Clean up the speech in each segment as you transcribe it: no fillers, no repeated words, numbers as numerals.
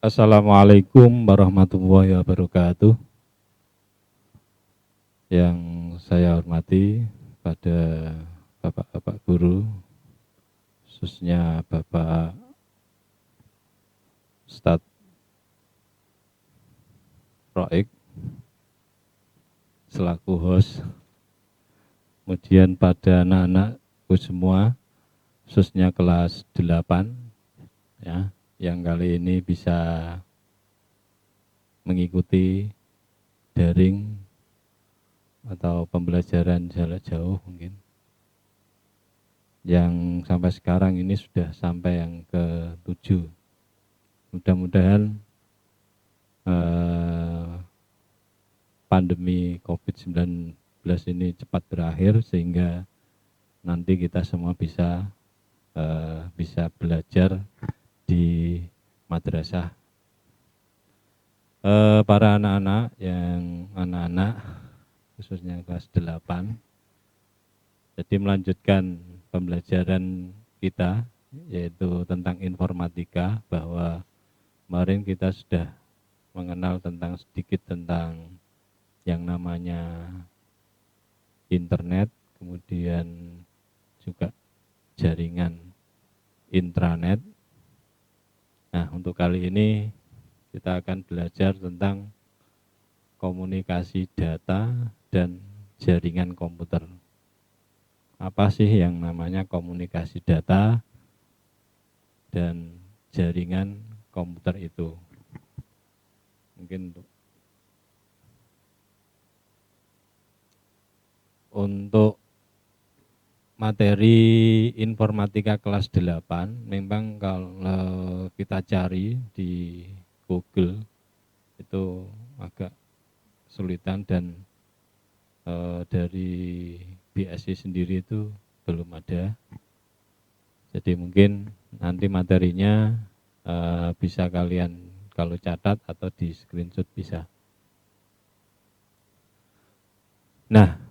Assalamualaikum warahmatullahi wabarakatuh. Yang saya hormati pada Bapak-Bapak guru, khususnya Bapak Ustadz Roik selaku host, kemudian pada anak-anakku semua, khususnya kelas 8, ya, yang kali ini bisa mengikuti daring atau pembelajaran jarak jauh mungkin, yang sampai sekarang ini sudah sampai yang ke-7. Mudah-mudahan pandemi COVID-19 ini cepat berakhir sehingga nanti kita semua bisa belajar di madrasah. Para anak-anak khususnya kelas 8, jadi melanjutkan pembelajaran kita yaitu tentang informatika, bahwa kemarin kita sudah mengenal sedikit tentang yang namanya internet, kemudian juga jaringan intranet. Nah, untuk kali ini kita akan belajar tentang komunikasi data dan jaringan komputer. Apa sih yang namanya komunikasi data dan jaringan komputer itu? Mungkin untuk materi informatika kelas 8, memang kalau kita cari di Google itu agak kesulitan, dan dari BSI sendiri itu belum ada. Jadi mungkin nanti materinya bisa kalian kalau catat atau di screenshot bisa. Nah,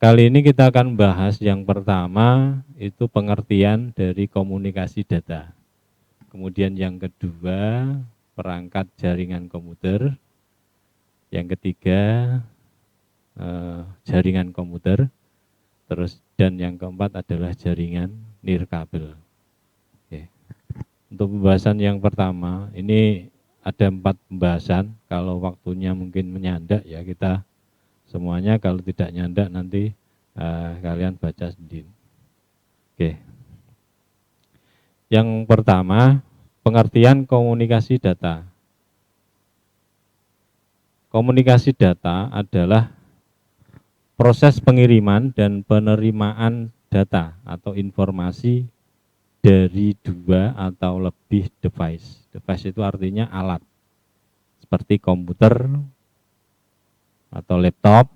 kali ini kita akan bahas yang pertama itu pengertian dari komunikasi data. Kemudian yang kedua, perangkat jaringan komputer. Yang ketiga, jaringan komputer. Terus dan yang keempat adalah jaringan nirkabel. Oke. Untuk pembahasan yang pertama, ini ada 4 pembahasan. Kalau waktunya mungkin menyandak ya kita semuanya, kalau tidak nyandak nanti kalian baca sendiri. Oke. Yang pertama, pengertian komunikasi data. Komunikasi data adalah proses pengiriman dan penerimaan data atau informasi dari 2 atau lebih device. Device itu artinya alat, seperti komputer atau laptop,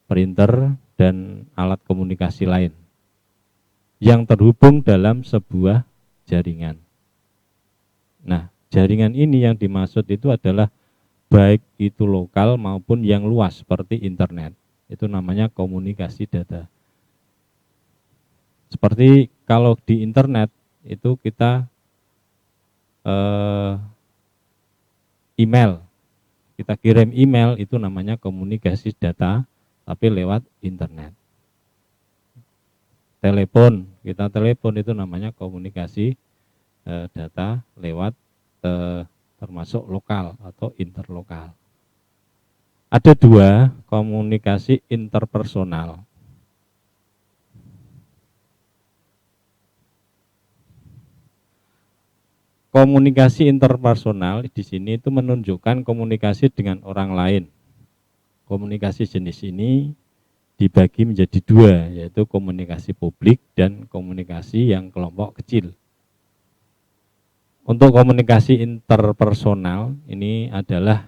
printer, dan alat komunikasi lain yang terhubung dalam sebuah jaringan. Nah, jaringan ini yang dimaksud itu adalah baik itu lokal maupun yang luas seperti internet. Itu namanya komunikasi data. Seperti kalau di internet itu kita email, kita kirim email, itu namanya komunikasi data tapi lewat internet. Telepon, kita telepon, itu namanya komunikasi data lewat termasuk lokal atau interlokal. Ada 2 komunikasi interpersonal. Komunikasi interpersonal di sini itu menunjukkan komunikasi dengan orang lain. Komunikasi jenis ini dibagi menjadi 2, yaitu komunikasi publik dan komunikasi yang kelompok kecil. Untuk komunikasi interpersonal ini adalah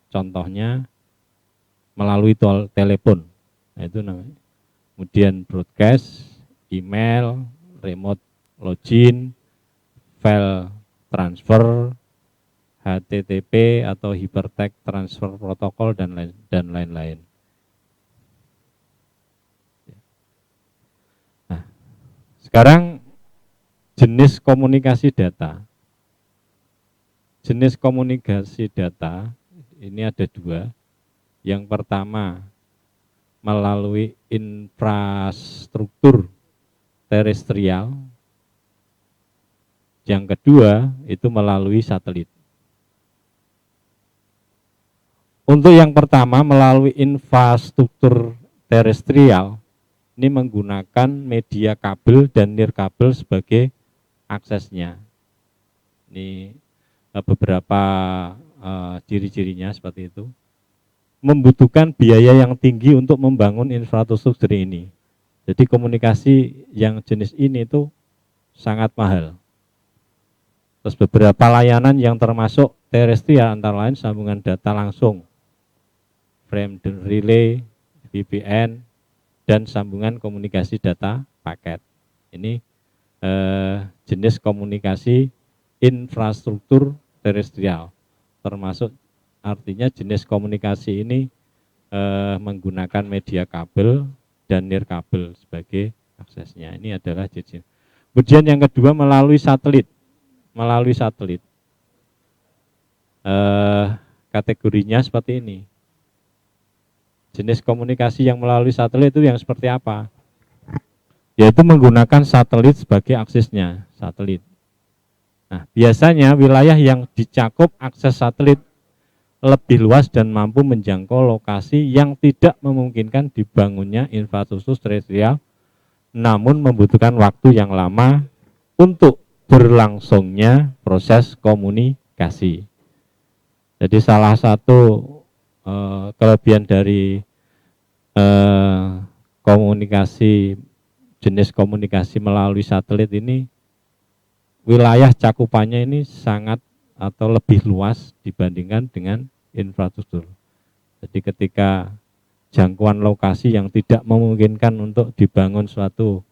contohnya melalui telepon, nah, itu namanya. Kemudian broadcast, email, remote login, file transfer, HTTP atau hypertext transfer protocol, dan lain-lain. Nah, sekarang jenis komunikasi data. jenis komunikasi data ini ada dua. Yang pertama melalui infrastruktur terestrial. Yang kedua itu melalui satelit. Untuk yang pertama melalui infrastruktur terestrial, ini menggunakan media kabel dan nirkabel sebagai aksesnya. Ini beberapa ciri-cirinya seperti itu. Membutuhkan biaya yang tinggi untuk membangun infrastruktur ini. Jadi komunikasi yang jenis ini itu sangat mahal. Terus beberapa layanan yang termasuk terestrial antara lain sambungan data langsung, frame relay, VPN, dan sambungan komunikasi data paket. Ini jenis komunikasi infrastruktur terestrial, termasuk artinya jenis komunikasi ini menggunakan media kabel dan nirkabel sebagai aksesnya. Ini adalah jenis. Kemudian yang kedua melalui satelit. Melalui satelit. Kategorinya seperti ini. Jenis komunikasi yang melalui satelit itu yang seperti apa? Yaitu menggunakan satelit sebagai aksesnya, satelit. Nah, biasanya wilayah yang dicakup akses satelit lebih luas dan mampu menjangkau lokasi yang tidak memungkinkan dibangunnya infrastruktur terestrial, namun membutuhkan waktu yang lama untuk berlangsungnya proses komunikasi. Jadi salah satu kelebihan dari komunikasi, jenis komunikasi melalui satelit ini, wilayah cakupannya ini sangat atau lebih luas dibandingkan dengan infrastruktur. Jadi ketika jangkauan lokasi yang tidak memungkinkan untuk dibangun suatu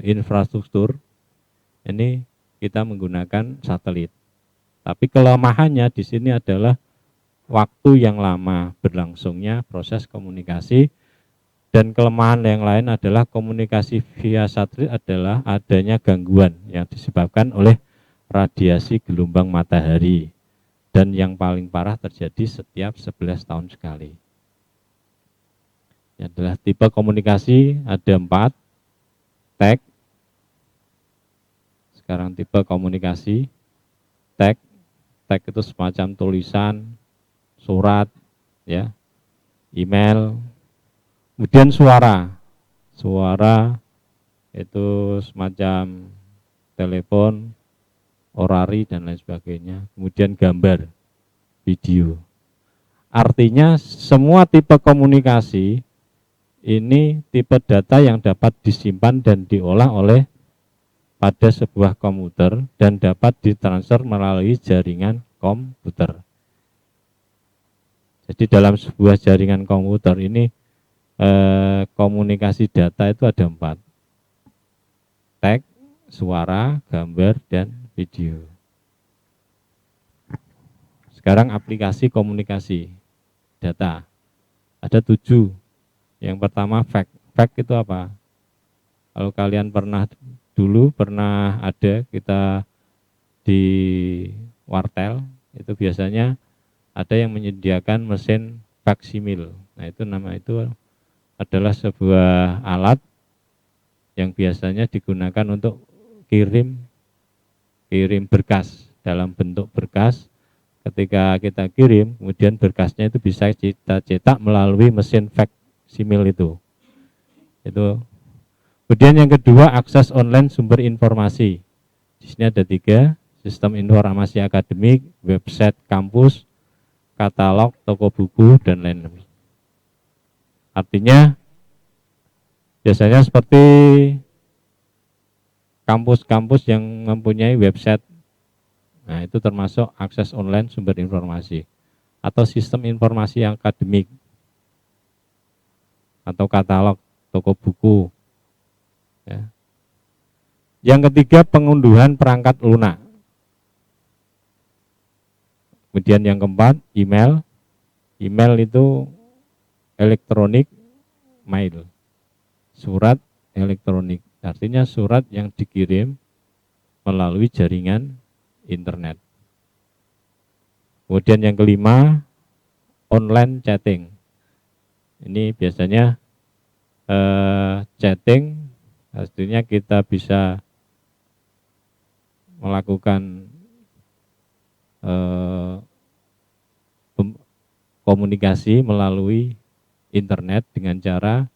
infrastruktur, ini kita menggunakan satelit. Tapi kelemahannya di sini adalah waktu yang lama berlangsungnya proses komunikasi, dan kelemahan yang lain adalah komunikasi via satelit adalah adanya gangguan yang disebabkan oleh radiasi gelombang matahari, dan yang paling parah terjadi setiap 11 tahun sekali. Ini adalah tipe komunikasi, ada 4, tag. Sekarang tipe komunikasi, tag. Tag itu semacam tulisan, surat, ya, email. Kemudian suara. Suara itu semacam telepon, orari, dan lain sebagainya. Kemudian gambar, video. Artinya semua tipe komunikasi ini tipe data yang dapat disimpan dan diolah oleh pada sebuah komputer dan dapat ditransfer melalui jaringan komputer. Jadi dalam sebuah jaringan komputer ini komunikasi data itu ada 4. Teks, suara, gambar, dan video. Sekarang aplikasi komunikasi data. Ada 7. Yang pertama fax. Fax itu apa? Kalau kalian dulu pernah ada kita di wartel, itu biasanya ada yang menyediakan mesin faksimil. Nah, itu adalah sebuah alat yang biasanya digunakan untuk kirim berkas dalam bentuk berkas. Ketika kita kirim, kemudian berkasnya itu bisa kita cetak melalui mesin faksimil itu. Kemudian yang kedua, akses online sumber informasi. Di sini ada 3, sistem informasi akademik, website kampus, katalog, toko buku, dan lain-lain. Artinya biasanya seperti kampus-kampus yang mempunyai website. Nah, itu termasuk akses online sumber informasi. Atau sistem informasi akademik, atau katalog, toko buku. Ya. Yang ketiga, pengunduhan perangkat lunak. Kemudian yang keempat, email. Email itu elektronik, mail. Surat elektronik. Artinya surat yang dikirim melalui jaringan internet. Kemudian yang kelima, online chatting. Ini biasanya chatting, artinya kita bisa melakukan komunikasi melalui internet dengan cara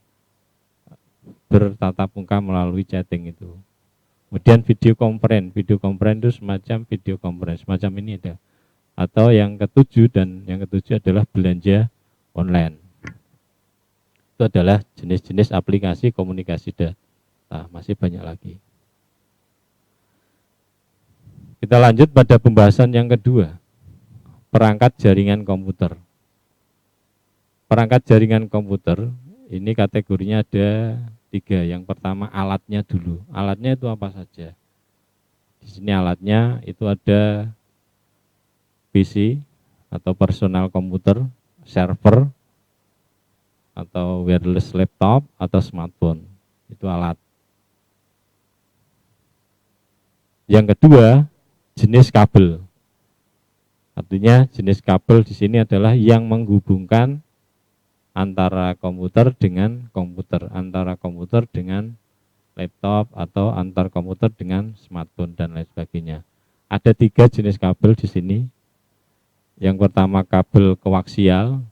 bertatap muka melalui chatting itu. Kemudian video conference itu semacam video conference, semacam ini ada. Atau yang ketujuh, dan yang ketujuh adalah belanja online. Itu adalah jenis-jenis aplikasi komunikasi data, masih banyak lagi. Kita lanjut pada pembahasan yang kedua, perangkat jaringan komputer. Perangkat jaringan komputer ini kategorinya ada 3. Yang pertama alatnya dulu. Alatnya itu apa saja? Di sini alatnya itu ada PC atau personal komputer, server, atau wireless laptop, atau smartphone. Itu alat. Yang kedua, jenis kabel. Artinya jenis kabel di sini adalah yang menghubungkan antara komputer dengan komputer, antara komputer dengan laptop, atau antar komputer dengan smartphone dan lain sebagainya. Ada 3 jenis kabel di sini. Yang pertama kabel koaksial.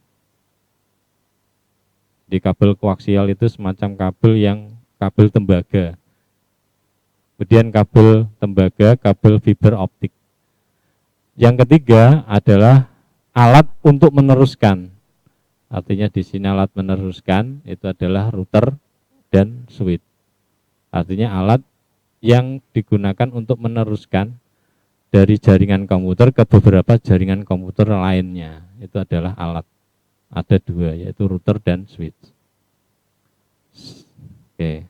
Di kabel koaksial itu semacam kabel tembaga. Kemudian kabel tembaga, kabel fiber optik. Yang ketiga adalah alat untuk meneruskan. Artinya di sini alat meneruskan itu adalah router dan switch. Artinya alat yang digunakan untuk meneruskan dari jaringan komputer ke beberapa jaringan komputer lainnya. Itu adalah alat. Ada 2, yaitu router dan switch. Oke.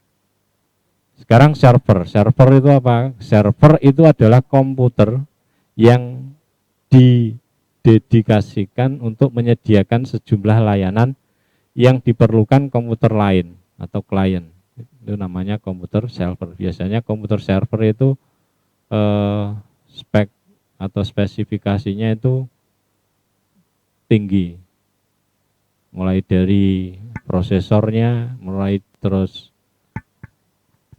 Sekarang server. Server itu apa? Server itu adalah komputer yang didedikasikan untuk menyediakan sejumlah layanan yang diperlukan komputer lain atau klien. Itu namanya komputer server. Biasanya komputer server itu spek atau spesifikasinya itu tinggi. Mulai dari prosesornya, mulai terus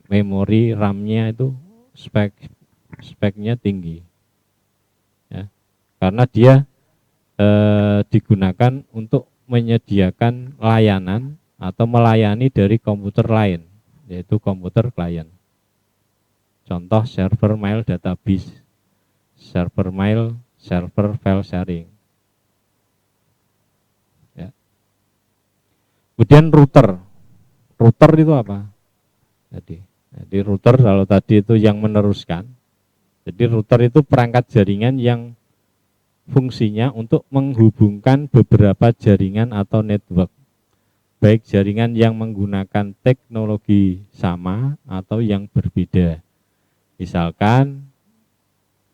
memori RAM-nya itu speknya tinggi. Ya. Karena dia digunakan untuk menyediakan layanan atau melayani dari komputer lain, yaitu komputer klien. Contoh server mail database, server mail, server file sharing. Ya. Kemudian router. Router itu apa? Jadi router kalau tadi itu yang meneruskan. Jadi router itu perangkat jaringan yang fungsinya untuk menghubungkan beberapa jaringan atau network. Baik jaringan yang menggunakan teknologi sama atau yang berbeda. Misalkan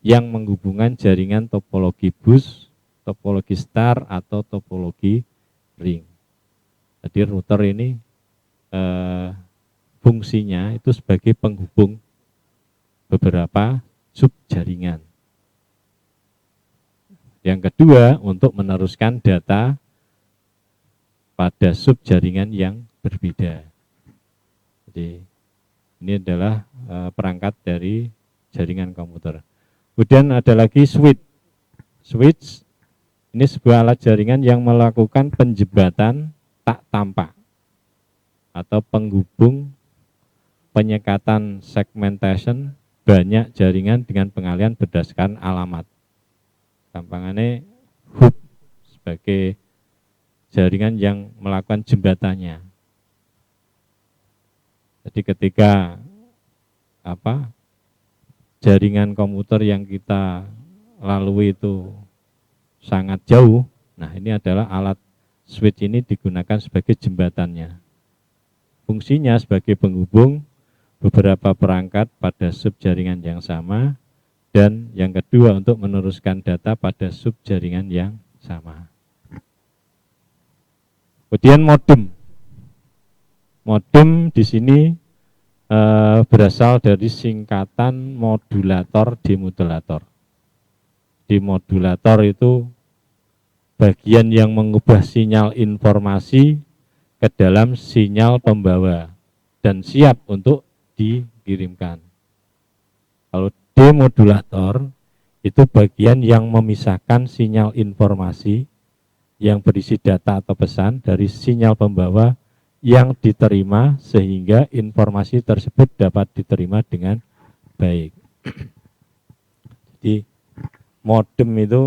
yang menghubungkan jaringan topologi bus, topologi star, atau topologi ring. Jadi router ini fungsinya itu sebagai penghubung beberapa subjaringan. Yang kedua, untuk meneruskan data pada subjaringan yang berbeda. Jadi ini adalah perangkat dari jaringan komputer. Kemudian ada lagi switch. Switch ini sebuah alat jaringan yang melakukan penjembatan tak tampak atau penghubung penyekatan segmentation banyak jaringan dengan pengalian berdasarkan alamat. Gampangannya hub sebagai jaringan yang melakukan jembatannya. Jadi ketika jaringan komputer yang kita lalui itu sangat jauh, nah ini adalah alat switch ini digunakan sebagai jembatannya. Fungsinya sebagai penghubung beberapa perangkat pada subjaringan yang sama, dan yang kedua untuk meneruskan data pada subjaringan yang sama. Kemudian modem. Modem di sini berasal dari singkatan modulator demodulator. Demodulator itu bagian yang mengubah sinyal informasi ke dalam sinyal pembawa dan siap untuk dikirimkan. Kalau demodulator itu bagian yang memisahkan sinyal informasi yang berisi data atau pesan dari sinyal pembawa yang diterima sehingga informasi tersebut dapat diterima dengan baik. Jadi modem itu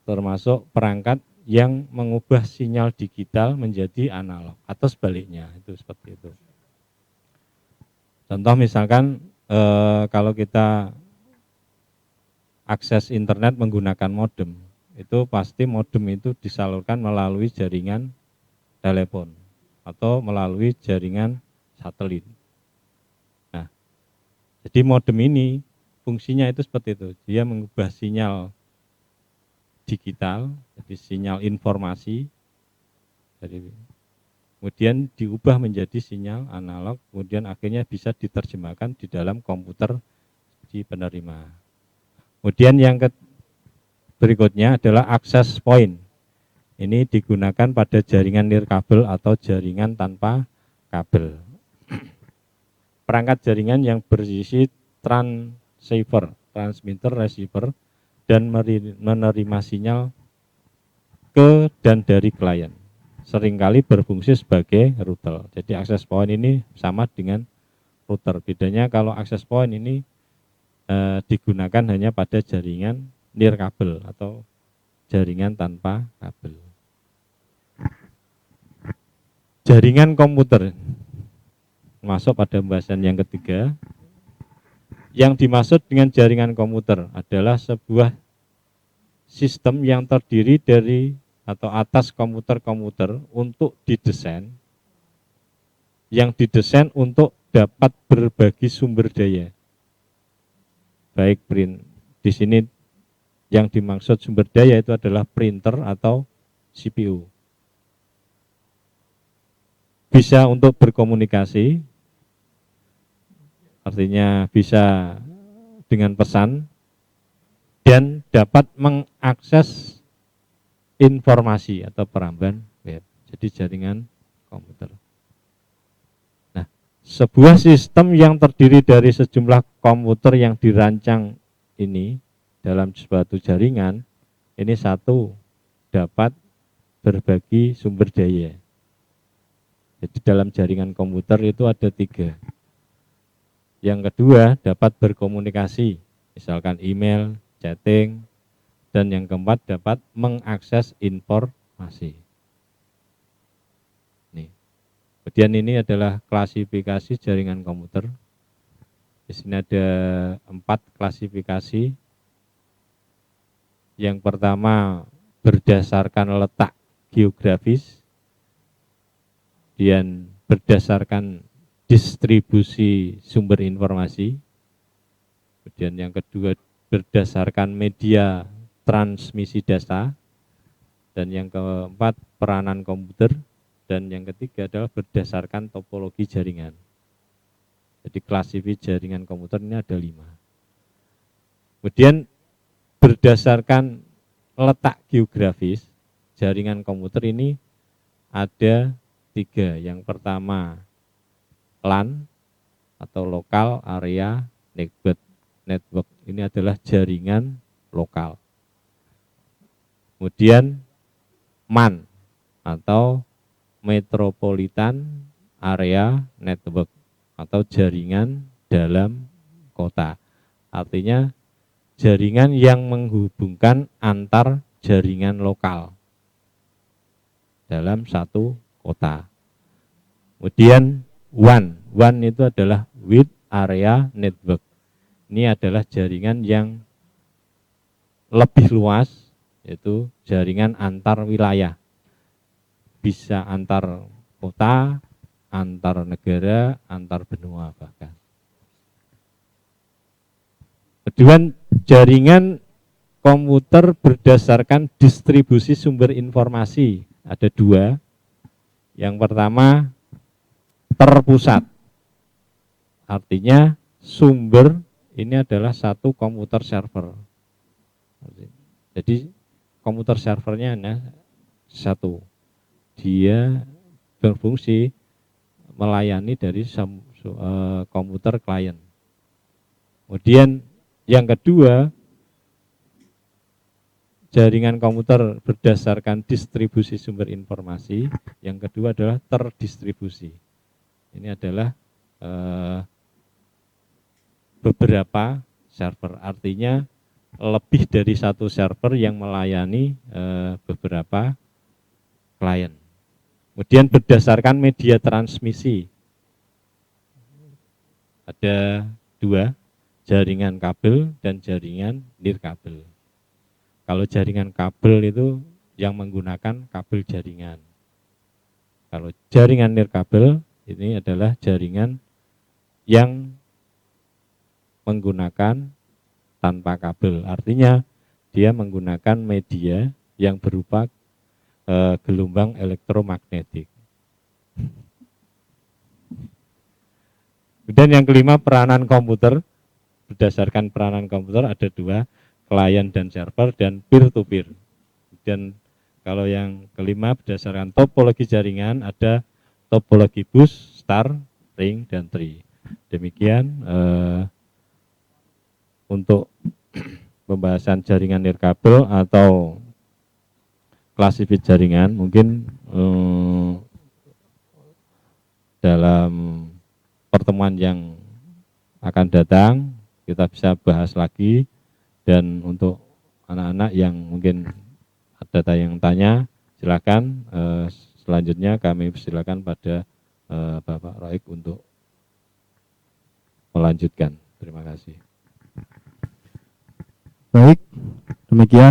termasuk perangkat yang mengubah sinyal digital menjadi analog atau sebaliknya, itu seperti itu. Contoh misalkan kalau kita akses internet menggunakan modem, itu pasti modem itu disalurkan melalui jaringan telepon atau melalui jaringan satelit. Nah, jadi modem ini fungsinya itu seperti itu, dia mengubah sinyal digital, jadi sinyal informasi, kemudian diubah menjadi sinyal analog, kemudian akhirnya bisa diterjemahkan di dalam komputer di penerima. Kemudian yang berikutnya adalah access point. Ini digunakan pada jaringan nirkabel atau jaringan tanpa kabel. Perangkat jaringan yang berisi transceiver, transmitter, receiver, dan menerima sinyal ke dan dari klien. Seringkali berfungsi sebagai router. Jadi access point ini sama dengan router. Bedanya kalau access point ini digunakan hanya pada jaringan nirkabel atau jaringan tanpa kabel. Jaringan komputer masuk pada pembahasan yang ketiga. Yang dimaksud dengan jaringan komputer adalah sebuah sistem yang terdiri dari atau atas komputer-komputer untuk didesain, yang didesain untuk dapat berbagi sumber daya. Baik di sini yang dimaksud sumber daya itu adalah printer atau CPU. Bisa untuk berkomunikasi, artinya bisa dengan pesan, dan dapat mengakses informasi atau peramban web. Jadi jaringan komputer. Nah, sebuah sistem yang terdiri dari sejumlah komputer yang dirancang ini dalam suatu jaringan, ini satu dapat berbagi sumber daya. Jadi dalam jaringan komputer itu ada 3. Yang kedua dapat berkomunikasi, misalkan email, chatting, dan yang keempat dapat mengakses informasi. Nih. Kemudian ini adalah klasifikasi jaringan komputer. Di sini ada 4 klasifikasi. Yang pertama berdasarkan letak geografis, kemudian berdasarkan distribusi sumber informasi, kemudian yang kedua berdasarkan media transmisi data, dan yang keempat peranan komputer, dan yang ketiga adalah berdasarkan topologi jaringan. Jadi klasifikasi jaringan komputer ini ada 5. Kemudian berdasarkan letak geografis jaringan komputer ini ada 3. Yang pertama LAN atau Local Area Network. Ini adalah jaringan lokal. Kemudian MAN atau Metropolitan Area Network atau jaringan dalam kota. Artinya jaringan yang menghubungkan antar jaringan lokal dalam satu kota. Kemudian WAN itu adalah Wide Area Network. Ini adalah jaringan yang lebih luas, yaitu jaringan antar wilayah. Bisa antar kota, antar negara, antar benua bahkan. Kemudian jaringan komputer berdasarkan distribusi sumber informasi. Ada 2. Yang pertama terpusat. Artinya sumber ini adalah satu komputer server. Jadi komputer servernya hanya satu. Dia berfungsi melayani dari komputer klien. Kemudian yang kedua, jaringan komputer berdasarkan distribusi sumber informasi. Yang kedua adalah terdistribusi. Ini adalah beberapa server, artinya lebih dari satu server yang melayani beberapa klien. Kemudian berdasarkan media transmisi, ada dua, jaringan kabel dan jaringan nirkabel. Kalau jaringan kabel itu yang menggunakan kabel jaringan. Kalau jaringan nirkabel ini adalah jaringan yang menggunakan tanpa kabel. Artinya dia menggunakan media yang berupa gelombang elektromagnetik. Dan yang kelima, peranan komputer. Berdasarkan peranan komputer ada dua, klien dan server dan peer-to-peer. Dan kalau yang kelima berdasarkan topologi jaringan ada topologi bus, star, ring, dan tree. Demikian untuk pembahasan jaringan nirkabel atau klasifikasi jaringan. Mungkin dalam pertemuan yang akan datang kita bisa bahas lagi. Dan untuk anak-anak yang mungkin ada yang tanya, silakan. Selanjutnya kami silakan pada Bapak Roik untuk melanjutkan. Terima kasih. Baik, demikian.